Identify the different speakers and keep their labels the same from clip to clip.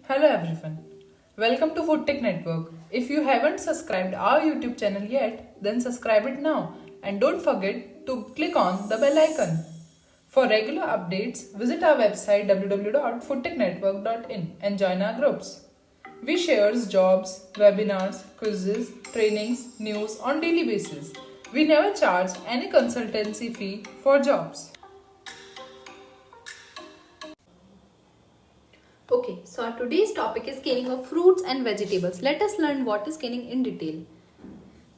Speaker 1: Hello everyone. Welcome to Food Tech Network. If you haven't subscribed our YouTube channel yet, then subscribe it now and don't forget to click on the bell icon. For regular updates, visit our website www.foodtechnetwork.in and join our groups. We share jobs, webinars, quizzes, trainings, news on daily basis. We never charge any consultancy fee for jobs.
Speaker 2: Okay, so our today's topic is canning of fruits and vegetables. Let us learn what is canning in detail.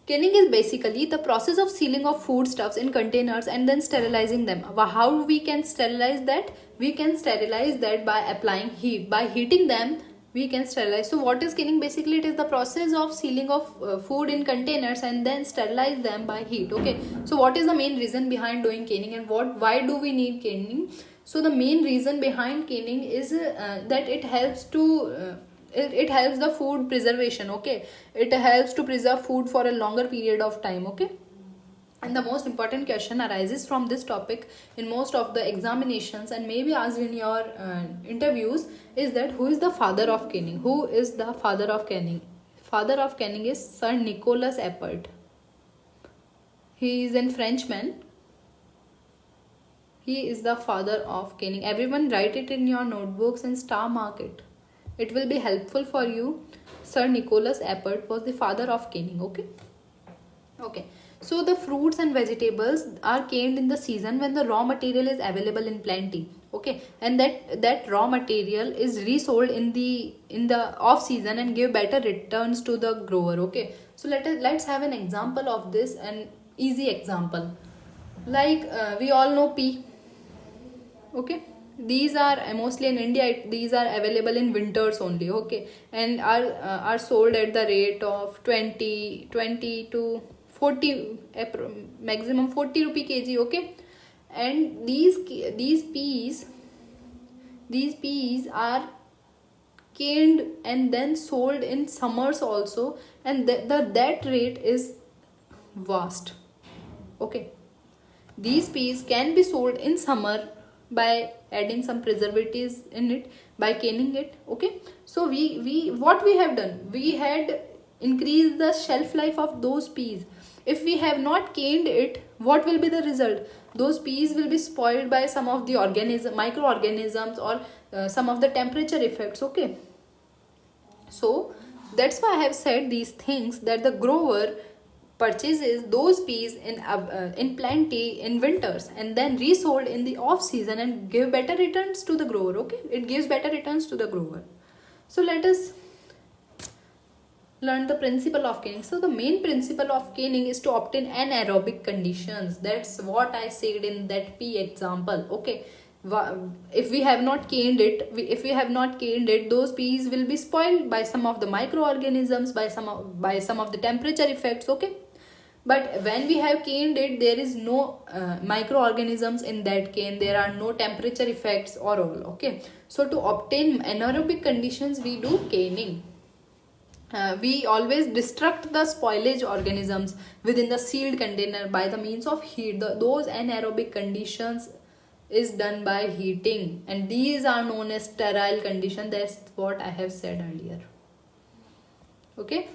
Speaker 2: Canning is basically the process of sealing of foodstuffs in containers and then sterilizing them. How we can sterilize that? We can sterilize that by applying heat. By heating them, we can sterilize. So what is canning? Basically, it is the process of sealing of food in containers and then sterilize them by heat. Okay. So what is the main reason behind doing canning and why do we need canning? So the main reason behind canning is that it helps to it helps the food preservation. Okay, it helps to preserve food for a longer period of time. Okay, and the most important question arises from this topic in most of the examinations and maybe asked in your interviews is that who is the father of canning? Who is the father of canning? Father of canning is Sir Nicholas Appert. He is a Frenchman. He is the father of canning. Everyone write it in your notebooks and star mark it. It will be helpful for you. Sir Nicholas Appert was the father of canning. Okay. So the fruits and vegetables are canned in the season when the raw material is available in plenty. Okay, and that raw material is resold in the off season and give better returns to the grower. Okay, so let's have an example of this, an easy example. Like we all know pea. Okay, these are mostly in India. These are available in winters only. Okay, and are sold at the rate of 20 to 40, maximum 40 rupee kg. Okay, and these peas are canned and then sold in summers also, and that rate is vast. Okay, these peas can be sold in summer by adding some preservatives in it, by canning it. Okay, so we what we have done, we had increased the shelf life of those peas. If we have not canned it, what will be the result? Those peas will be spoiled by some of the microorganisms or some of the temperature effects. Okay, so that's why I have said these things, that the grower purchases those peas in plenty in winters and then resold in the off season and give better returns to the grower. Okay, it gives better returns to the grower. So let us learn the principle of canning. So the main principle of canning is to obtain anaerobic conditions. That's what I said in that pea example. Okay, if we have not canned it, those peas will be spoiled by some of the microorganisms, by some of the temperature effects. Okay, but when we have canned it, there is no microorganisms in that cane, there are no temperature effects or all. Okay, so to obtain anaerobic conditions, we do canning. We always destruct the spoilage organisms within the sealed container by the means of heat. Those anaerobic conditions is done by heating, and these are known as sterile condition. That's what I have said earlier. Okay,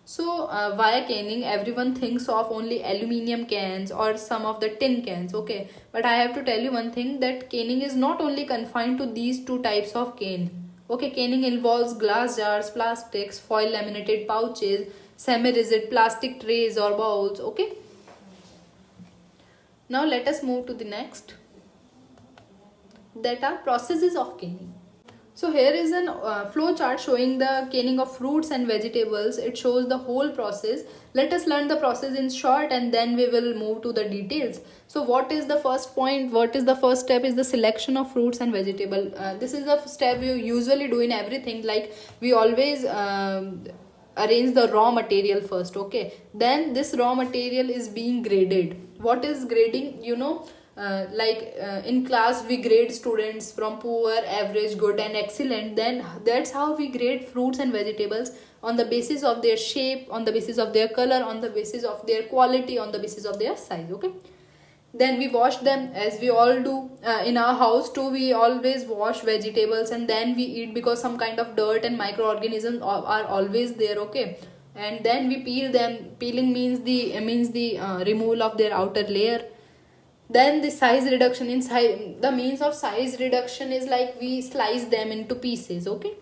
Speaker 2: so via canning, everyone thinks of only aluminium cans or some of the tin cans. Okay, but I have to tell you one thing, that canning is not only confined to these two types of cane. Okay, canning involves glass jars, plastics, foil laminated pouches, semi-rigid plastic trays or bowls. Okay, now let us move to the next, that are processes of canning. So here is an flow chart showing the canning of fruits and vegetables. It shows the whole process. Let us learn the process in short and then we will move to the details. So what is the first point? What is the first step? Is the selection of fruits and vegetable. This is the step you usually do in everything. Like we always arrange the raw material first. Okay, then this raw material is being graded. What is grading? In class we grade students from poor, average, good and excellent. Then that's how we grade fruits and vegetables, on the basis of their shape, on the basis of their color, on the basis of their quality, on the basis of their size. Okay, then we wash them, as we all do. In our house too, we always wash vegetables and then we eat, because some kind of dirt and microorganisms are always there, okay. And then we peel them. Peeling means the removal of their outer layer. Then the size reduction, in size, the means of size reduction is like we slice them into pieces, okay.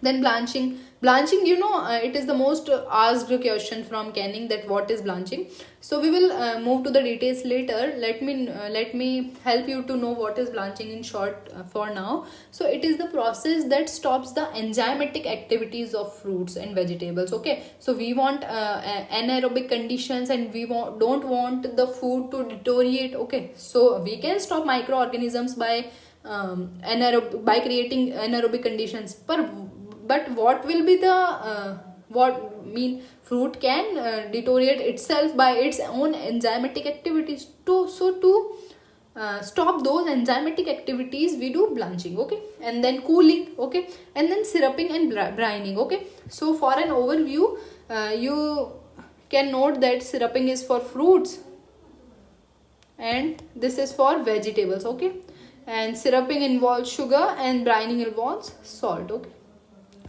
Speaker 2: Then blanching, it is the most asked question from canning, that what is blanching. So we will move to the details later. Let me help you to know what is blanching in short for now. So it is the process that stops the enzymatic activities of fruits and vegetables, okay. So we want anaerobic conditions, and we don't want the food to deteriorate, okay. So we can stop microorganisms by by creating anaerobic conditions. But what will be the fruit can deteriorate itself by its own enzymatic activities. To stop those enzymatic activities, we do blanching, okay. And then cooling, okay. And then syrupping and brining, okay. So for an overview, you can note that syrupping is for fruits and this is for vegetables, okay. And syrupping involves sugar and brining involves salt, okay.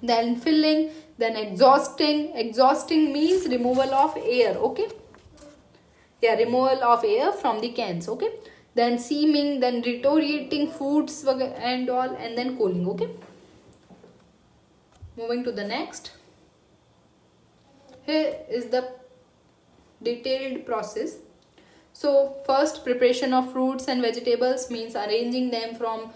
Speaker 2: Then filling, then exhausting means removal of air, okay. Yeah, removal of air from the cans, okay. Then seaming, then deteriorating foods and all, and then cooling, okay. Moving to the next. Here is the detailed process. So first, preparation of fruits and vegetables means arranging them from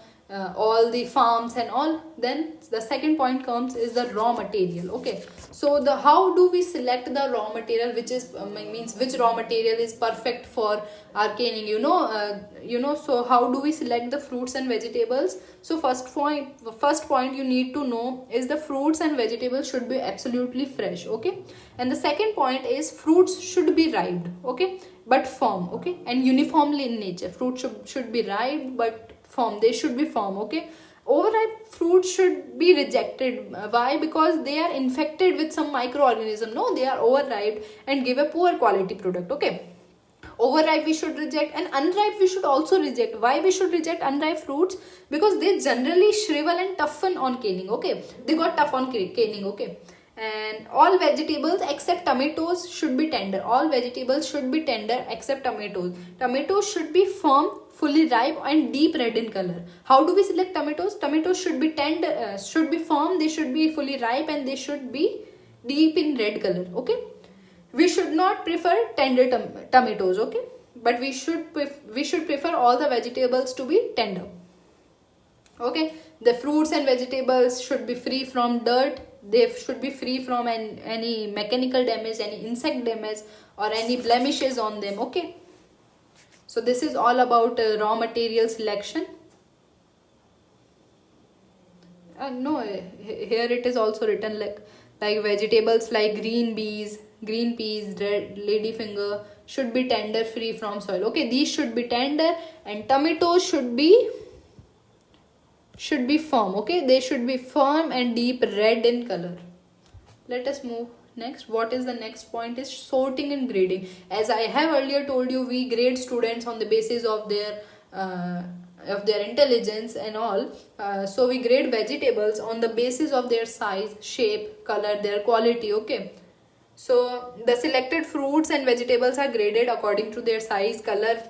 Speaker 2: all the farms and all. Then the second point comes is the raw material, okay. So the how do we select the raw material, which is means which raw material is perfect for our canning, so how do we select the fruits and vegetables? So first point you need to know is the fruits and vegetables should be absolutely fresh, okay. And the second point is fruits should be ripe, okay, but firm, okay, and uniformly in nature. Fruit should be ripe but firm. They should be firm, okay. Overripe fruits should be rejected. Why? Because they are infected with some microorganism. No, they are overripe and give a poor quality product, okay. Overripe we should reject, and unripe we should also reject. Why we should reject unripe fruits? Because they generally shrivel and toughen on canning, okay. They got tough on canning, okay. And all vegetables except tomatoes should be tender. All vegetables should be tender except tomatoes. Tomatoes should be firm, fully ripe and deep red in color. How do we select tomatoes? Tomatoes should be tender, should be firm, they should be fully ripe, and they should be deep in red color, okay. We should not prefer tender tomatoes, okay, but we should prefer all the vegetables to be tender, okay. The fruits and vegetables should be free from dirt. They should be free from any mechanical damage, any insect damage, or any blemishes on them, okay. So this is all about raw material selection. No, here it is also written like vegetables like green peas, red ladyfinger should be tender, free from soil, okay. These should be tender, and tomatoes should be firm, okay. They should be firm and deep red in color. Let us move next. What is the next point is sorting and grading. As I have earlier told you, we grade students on the basis of their intelligence and all. So we grade vegetables on the basis of their size, shape, color, their quality, okay. So the selected fruits and vegetables are graded according to their size, color,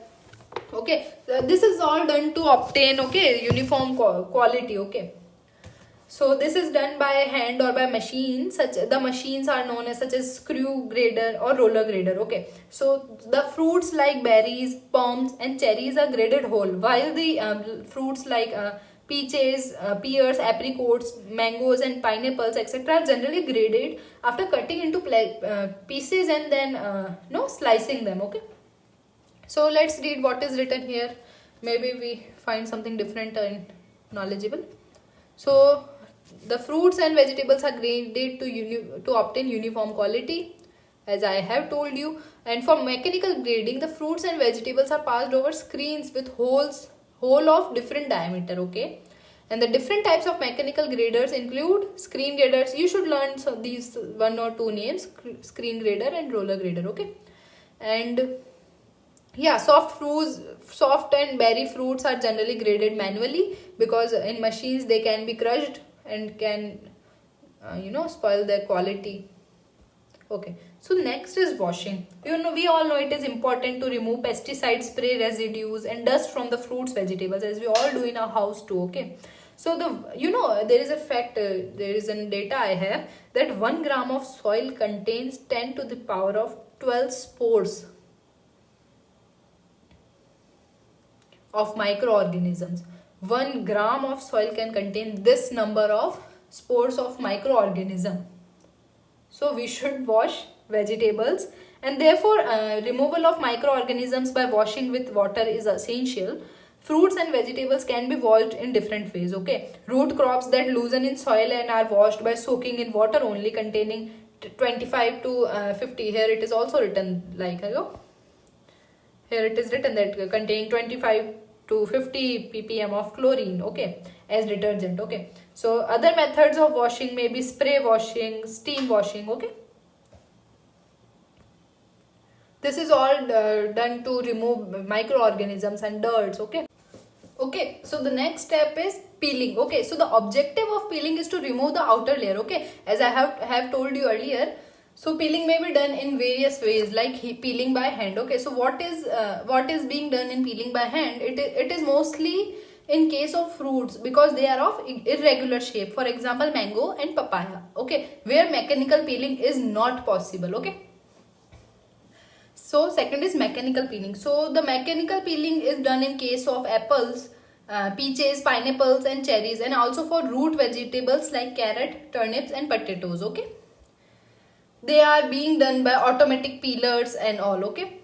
Speaker 2: okay. This is all done to obtain, okay, uniform quality, okay. So this is done by hand or by machine. The machines are known as such as screw grader or roller grader, okay. So the fruits like berries, plums and cherries are graded whole, while the fruits like peaches, pears, apricots, mangoes and pineapples etc. are generally graded after cutting into pieces and then slicing them, okay. So let's read what is written here. Maybe we find something different and knowledgeable. So the fruits and vegetables are graded to obtain uniform quality, as I have told you. And for mechanical grading, the fruits and vegetables are passed over screens with hole of different diameter, okay. And the different types of mechanical graders include screen graders. You should learn these one or two names: screen grader and roller grader, okay. And Yeah, soft and berry fruits are generally graded manually, because in machines they can be crushed and can spoil their quality. Okay, so next is washing. We all know it is important to remove pesticide spray residues and dust from the fruits, vegetables, as we all do in our house too. Okay, so there is a fact, there is an data I have, that 1 gram of soil contains 10 to the power of 12 spores of microorganisms. 1 gram of soil can contain this number of spores of microorganism. So we should wash vegetables, and therefore removal of microorganisms by washing with water is essential. Fruits and vegetables can be washed in different ways. Okay, root crops that loosen in soil and are washed by soaking in water only, containing 25 to 50. Here it is also written like here it is written that containing 25 to 50 ppm of chlorine, okay, as detergent. Okay, so other methods of washing may be spray washing, steam washing. Okay, this is all done to remove microorganisms and dirts. Okay, so the next step is peeling. Okay, so the objective of peeling is to remove the outer layer. Okay, as I have told you earlier, so peeling may be done in various ways, like peeling by hand. Okay, so what is being done in peeling by hand? It is mostly in case of fruits, because they are of irregular shape. For example, mango and papaya. Okay, where mechanical peeling is not possible. Okay. So second is mechanical peeling. So the mechanical peeling is done in case of apples, peaches, pineapples and cherries, and also for root vegetables like carrot, turnips and potatoes. Okay, they are being done by automatic peelers and all. Okay,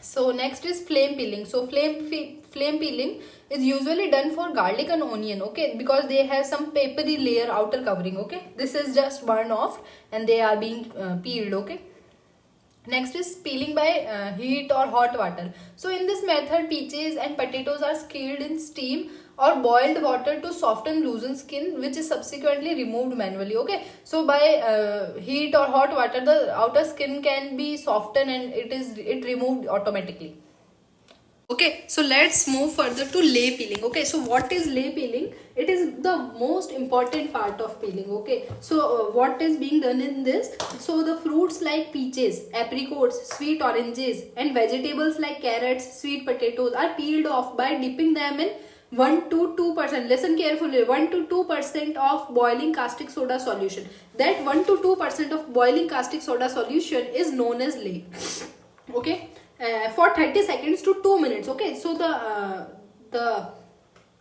Speaker 2: so next is flame peeling. So flame peeling is usually done for garlic and onion. Okay, because they have some papery layer outer covering. Okay, this is just burned off and they are being peeled. Okay. Next is peeling by heat or hot water. So in this method, peaches and potatoes are scalded in steam or boiled water to soften loosened skin, which is subsequently removed manually. Okay, so by heat or hot water, the outer skin can be softened and it removed automatically. Okay, so let's move further to lay peeling. Okay, so what is lay peeling? It is the most important part of peeling. Okay, so what is being done in this? So the fruits like peaches, apricots, sweet oranges and vegetables like carrots, sweet potatoes are peeled off by dipping them in 1 to 2%. Listen carefully, 1 to 2% of boiling caustic soda solution. That 1 to 2% of boiling caustic soda solution is known as lay. Okay, for 30 seconds to 2 minutes. Okay, so the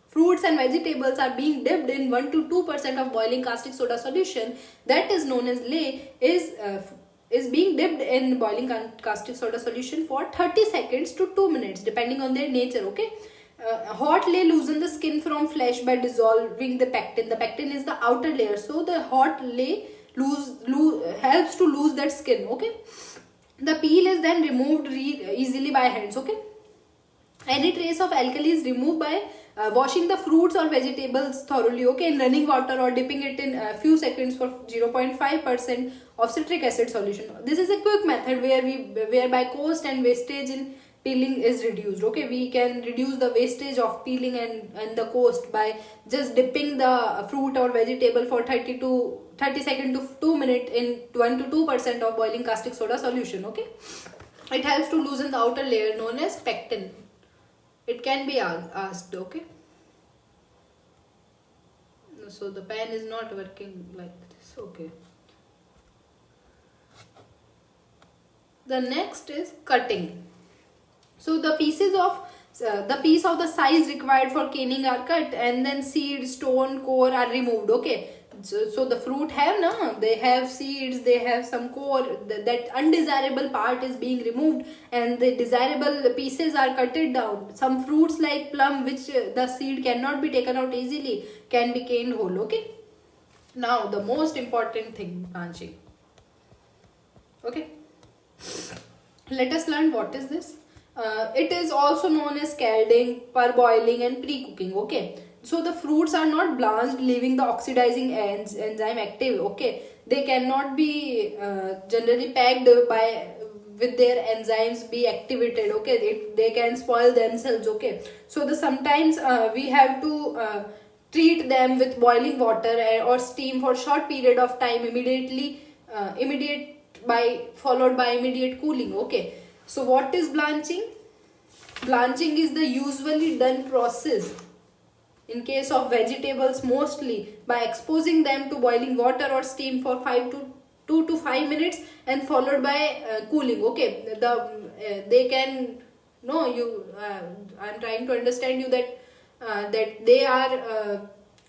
Speaker 2: fruits and vegetables are being dipped in 1 to 2% of boiling caustic soda solution, that is known as lay, is being dipped in boiling caustic soda solution for 30 seconds to 2 minutes depending on their nature. Okay, hot lay loosen the skin from flesh by dissolving the pectin. The pectin is the outer layer, so the hot lay helps to lose that skin. Okay, the peel is then removed easily by hands. Okay, any trace of alkali is removed by washing the fruits or vegetables thoroughly. Okay, in running water or dipping it in a few seconds for 0.5% of citric acid solution. This is a quick method whereby cost and wastage in peeling is reduced. Okay, we can reduce the wastage of peeling and the cost by just dipping the fruit or vegetable for 30 seconds to 2 minutes in 1 to 2% of boiling caustic soda solution. Okay, it helps to loosen the outer layer known as pectin. It can be asked. Okay, so the pen is not working like this. Okay, the next is cutting. So the piece of the size required for canning are cut, and then seed, stone, core are removed. Okay, so the fruit they have seeds, they have some core. That undesirable part is being removed and the desirable pieces are cutted down. Some fruits like plum, which the seed cannot be taken out easily, can be caned whole. Okay, now the most important thing, branching. Okay, let us learn what is this. It is also known as scalding, parboiling and pre-cooking. Okay, so the fruits are not blanched, leaving the oxidizing enzyme active. Okay, they cannot be generally packed with their enzymes be activated. Okay, they can spoil themselves. Okay, so the sometimes we have to treat them with boiling water or steam for short period of time, immediate by followed by immediate cooling. Okay, so what is blanching? Blanching is the usually done process in case of vegetables mostly by exposing them to boiling water or steam for 2 to 5 minutes and followed by cooling. Okay, they can no you I'm trying to understand you that that they are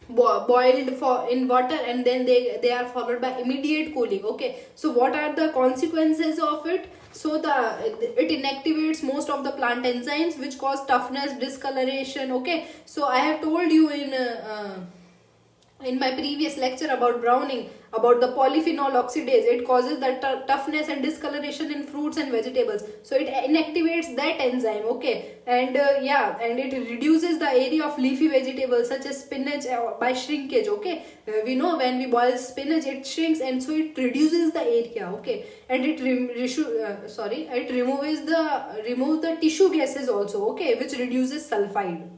Speaker 2: boiled for in water and then they are followed by immediate cooling. Okay, so what are the consequences of it? So it inactivates most of the plant enzymes which cause toughness, discoloration. Okay, so I have told you in my previous lecture about browning, about the polyphenol oxidase. It causes the toughness and discoloration in fruits and vegetables, so it inactivates that enzyme. Okay, and yeah, and it reduces the area of leafy vegetables such as spinach by shrinkage. Okay, we know when we boil spinach it shrinks, and so it reduces the area. Okay, and it it removes the tissue gases also. Okay, which reduces sulfide.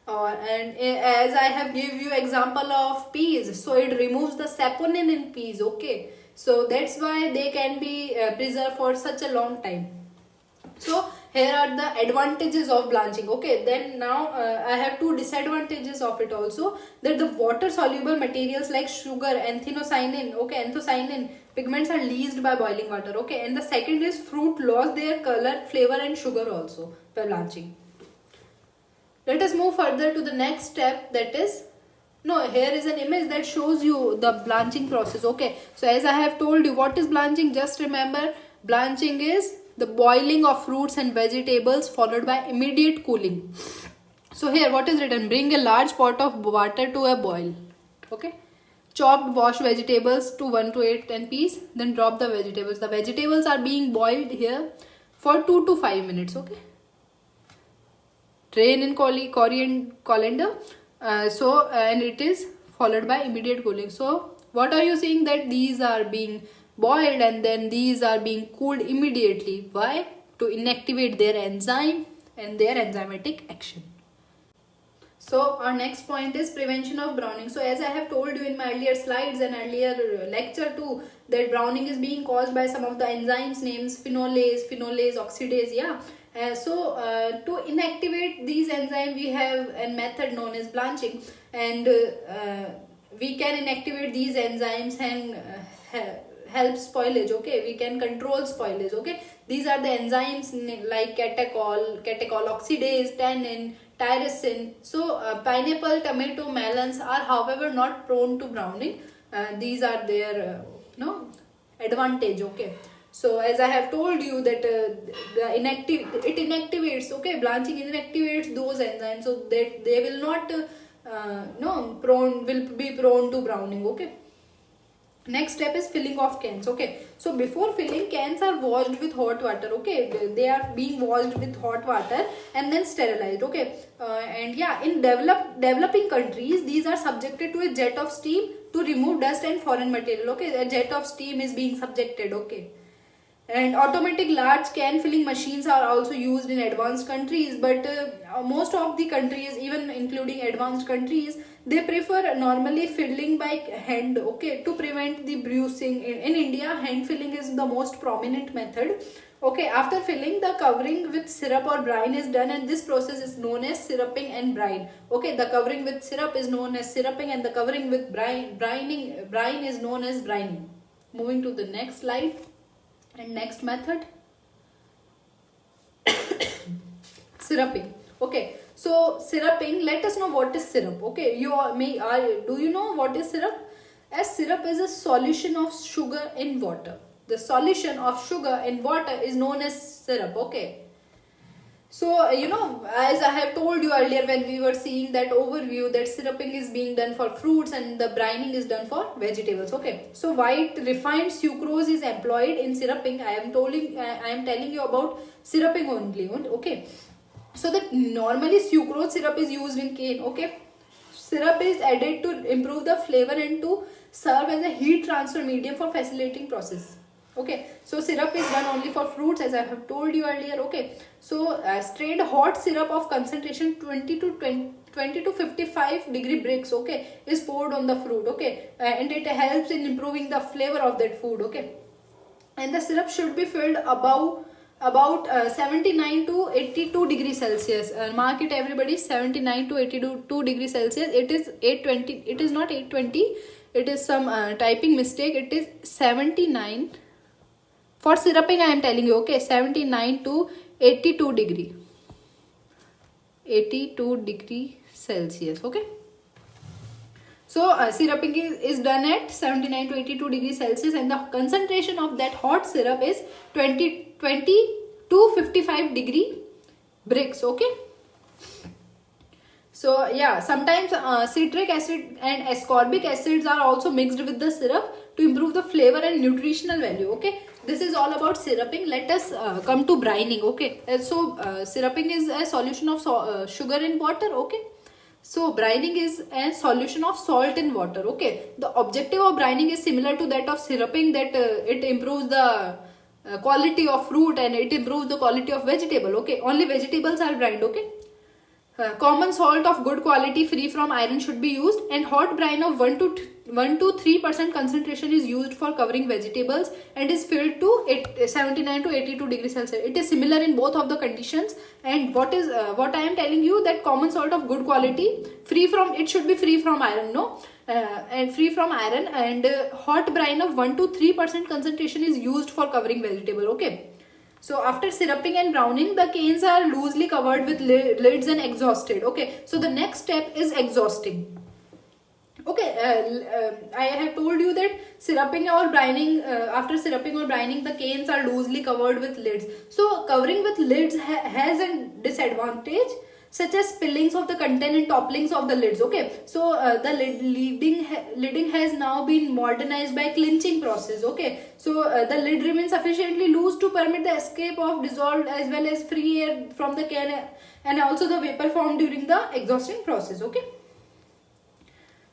Speaker 2: And as I have give you example of peas, so it removes the saponin in peas. Okay, so that's why they can be preserved for such a long time. So here are the advantages of blanching. Okay, then now I have two disadvantages of it also, that the water soluble materials like sugar, anthocyanin pigments are leached by boiling water. Okay, and the second is fruit lost their color, flavor and sugar also by blanching. Let us move further to the next step, that is, no, here is an image that shows you the blanching process. Okay, so as I have told you, what is blanching? Just remember, blanching is the boiling of fruits and vegetables followed by immediate cooling. So here what is written? Bring a large pot of water to a boil. Okay, chopped washed vegetables to 1 to 8 10 piece, then drop the vegetables. The vegetables are being boiled here for 2 to 5 minutes. Okay, drain in colander. And it is followed by immediate cooling. So what are you saying? That these are being boiled and then these are being cooled immediately. Why? To inactivate their enzyme and their enzymatic action. So our next point is prevention of browning. So as I have told you in my earlier slides and earlier lecture too, that browning is being caused by some of the enzymes names phenolase, oxidase. Yeah. To inactivate these enzymes, we have a method known as blanching, and we can inactivate these enzymes and help spoilage. Okay, we can control spoilage. Okay, these are the enzymes like catechol oxidase, tannin, tyrosine. So pineapple, tomato, melons are however not prone to browning. These are their advantage. Okay, so as I have told you that it inactivates. Okay, blanching inactivates those enzymes, so that they will not be prone to browning. Okay, next step is filling of cans. Okay, so before filling, cans are washed with hot water. Okay, they are being washed with hot water and then sterilized. Okay, and yeah, in developing countries, these are subjected to a jet of steam to remove dust and foreign material. Okay, a jet of steam is being subjected. Okay, and automatic large can filling machines are also used in advanced countries, but most of the countries, even including advanced countries, they prefer normally filling by hand. Okay, to prevent the bruising. In India, hand filling is the most prominent method. Okay, after filling, the covering with syrup or brine is done, and this process is known as syrupping and brine. Okay, the covering with syrup is known as syrupping and the covering with brine is known as brining. Moving to the next slide. And next method, syrupping. Okay, so syrupping, let us know what is syrup. Okay, do you know what is syrup? As syrup is a solution of sugar in water. The solution of sugar in water is known as syrup. Okay, so as I have told you earlier when we were seeing that overview, that syrupping is being done for fruits and the brining is done for vegetables. Okay, so white refined sucrose is employed in syrupping. I am telling you about syrupping only. Okay, so that normally sucrose syrup is used in cane. Okay, syrup is added to improve the flavor and to serve as a heat transfer medium for facilitating process. Okay, so syrup is done only for fruits, as I have told you earlier. Okay, so strained hot syrup of concentration 20 to 55 degree Brix, okay, is poured on the fruit. Okay, and it helps in improving the flavor of that food. Okay, and the syrup should be filled above about 79 to 82 degrees Celsius. Mark it, everybody, 79 to 82 degrees Celsius. It is 820. It is not 820. It is some typing mistake. It is 79. For syruping, I am telling you, okay, 79 to 82 degree. 82 degree Celsius, okay. So syruping is done at 79 to 82 degrees Celsius, and the concentration of that hot syrup is 20 to 55 degree Brix, okay. So yeah, sometimes citric acid and ascorbic acids are also mixed with the syrup to improve the flavor and nutritional value. Okay, this is all about syruping. Let us come to brining. Okay, so syruping is a solution of sugar in water. Okay, so brining is a solution of salt in water. Okay, the objective of brining is similar to that of syruping, that it improves the quality of fruit and it improves the quality of vegetable. Okay, only vegetables are brined. Okay. Common salt of good quality free from iron should be used, and hot brine of 1 to 3% concentration is used for covering vegetables and is filled to 79 to 82 degrees Celsius. It is similar in both of the conditions, and what I am telling you, that common salt of good quality, free from, it should be free from iron, no, and free from iron, and hot brine of 1 to 3% concentration is used for covering vegetable. Okay. So after syruping and browning, the canes are loosely covered with lids and exhausted. Okay, so the next step is exhausting. Okay, I have told you that syruping or brining, after syruping or brining, the canes are loosely covered with lids. So covering with lids has a disadvantage, such as spillings of the content and topplings of the lids. Okay, so the lidding has now been modernized by clinching process. Okay, so the lid remains sufficiently loose to permit the escape of dissolved as well as free air from the can, and also the vapor formed during the exhausting process. Okay.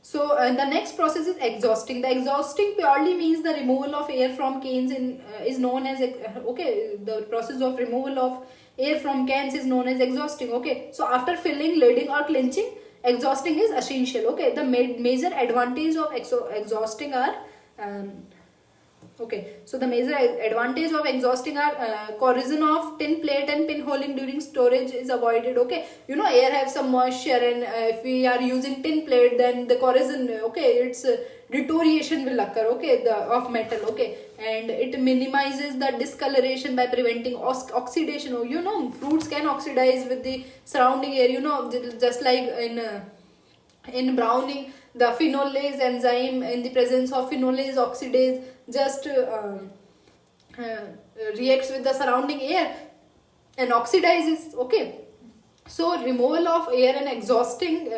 Speaker 2: So the next process is exhausting. The exhausting purely means the removal of air from canes is known as, okay, the process of removal of air from cans is known as exhausting. Okay, so after filling, lidding or clinching, exhausting is essential. Okay, the major advantage of exhausting are okay, so the major advantage of exhausting are corrosion of tin plate and pinholing during storage is avoided. Okay, you know, air have some moisture, and if we are using tin plate, then the corrosion, okay, it's deterioration will occur, okay, of metal. Okay, and it minimizes the discoloration by preventing oxidation. You know, fruits can oxidize with the surrounding air, you know, just like in browning, the phenolase enzyme, in the presence of phenolase oxidase, just reacts with the surrounding air and oxidizes. Okay, so removal of air and exhausting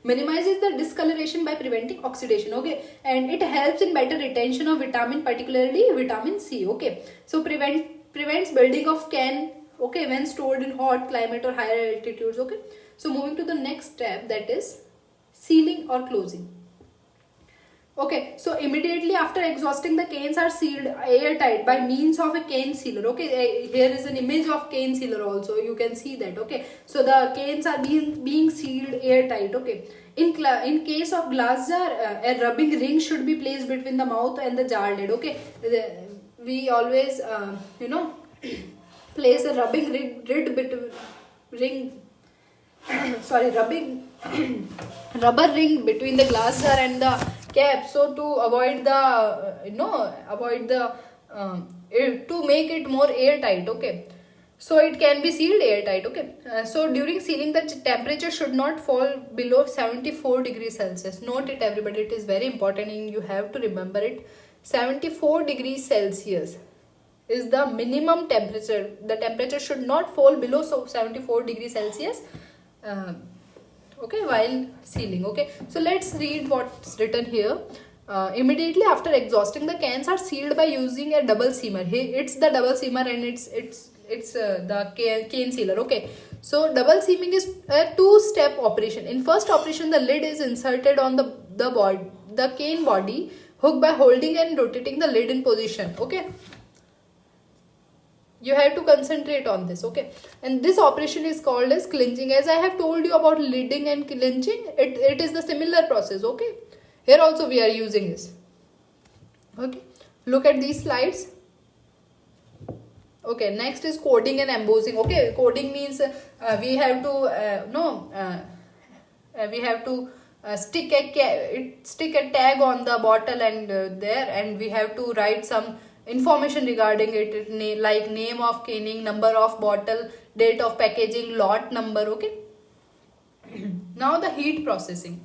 Speaker 2: minimizes the discoloration by preventing oxidation. Okay, and it helps in better retention of vitamin, particularly vitamin C. Okay, so prevents building of can, okay, when stored in hot climate or higher altitudes. Okay, so moving to the next step, that is sealing or closing. Okay, so immediately after exhausting, the canes are sealed airtight by means of a cane sealer. Okay, here is an image of cane sealer also, you can see that. Okay, so the canes are being sealed airtight. Okay, in case of glass jar, a rubbing ring should be placed between the mouth and the jar lid. Okay, we always you know, place a rubbing rubber ring between the glass jar and the cap, so to avoid the to make it more airtight. Okay, so it can be sealed airtight. Okay, so during sealing, the temperature should not fall below 74 degrees Celsius. Note it, everybody, it is very important and you have to remember it. 74 degrees Celsius is the minimum temperature. The temperature should not fall below 74 degrees Celsius okay, while sealing. Okay, so let's read what's written here. Immediately after exhausting, the cans are sealed by using a double seamer. Hey, it's the double seamer, and it's the cane sealer. Okay, so double seaming is a two-step operation. In first operation, the lid is inserted on the cane body, hook by holding and rotating the lid in position. Okay, you have to concentrate on this. Okay, and this operation is called as clinching. As I have told you about lidding and clinching, it is the similar process. Okay, here also we are using this. Okay, look at these slides. Okay, next is coding and embossing. Okay, coding means we have to we have to stick a tag on the bottle and there, and we have to write some information regarding it, like name of canning, number of bottle, date of packaging, lot number. Okay, now the heat processing.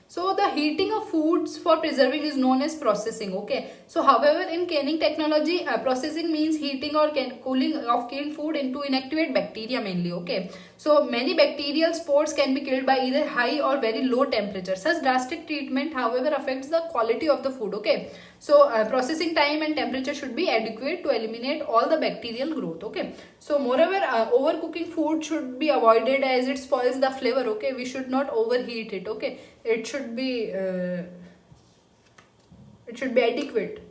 Speaker 2: So the heating of foods for preserving is known as processing. Okay, so however in canning technology, processing means heating or cooling of canned food into inactivate bacteria mainly. Okay, so many bacterial spores can be killed by either high or very low temperature. Such drastic treatment however affects the quality of the food. Okay, so processing time and temperature should be adequate to eliminate all the bacterial growth. Okay, so moreover overcooking food should be avoided as it spoils the flavor. Okay, we should not overheat it. Okay, it should be adequate.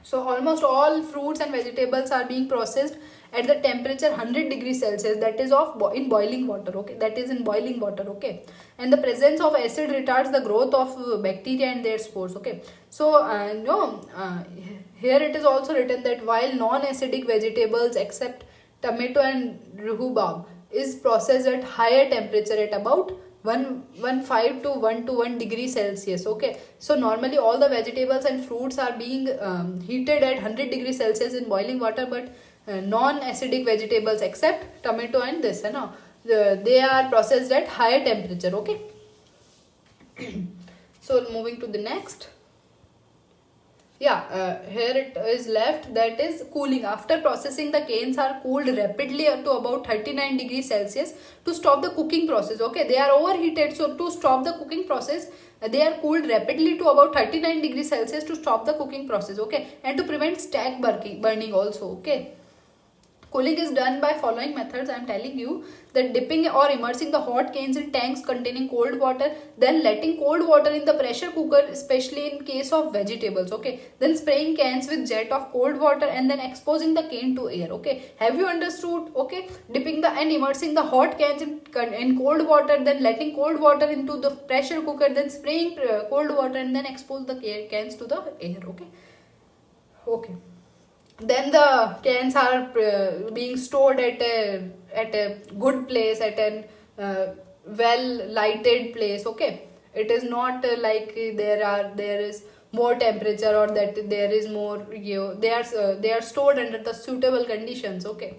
Speaker 2: So almost all fruits and vegetables are being processed at the temperature 100 degrees Celsius, that is in boiling water. Okay, that is in boiling water. Okay, and the presence of acid retards the growth of bacteria and their spores. Okay, so here it is also written that while non-acidic vegetables except tomato and rhubarb is processed at higher temperature at about 115 to 1 degree Celsius. Okay, so normally all the vegetables and fruits are being heated at 100 degrees Celsius in boiling water, but non-acidic vegetables except tomato and this, they are processed at higher temperature. Okay, so moving to the next. Here it is left, that is cooling. After processing, the canes are cooled rapidly to about 39 degrees Celsius to stop the cooking process. Okay, they are overheated, so to stop the cooking process they are cooled rapidly to about 39 degrees Celsius to stop the cooking process. Okay, and to prevent stack burning also. Okay, cooling is done by following methods. I am telling you that dipping or immersing the hot canes in tanks containing cold water, then letting cold water in the pressure cooker, especially in case of vegetables. Okay, then spraying cans with jet of cold water and then exposing the cane to air. Okay, have you understood? Okay, dipping and immersing the hot cans in cold water, then letting cold water into the pressure cooker, then spraying cold water and then expose the cans to the air. Okay, then the cans are being stored at a good place, at a well lighted place. Okay, it is not like there is more temperature or that there is more, they are stored under the suitable conditions. Okay,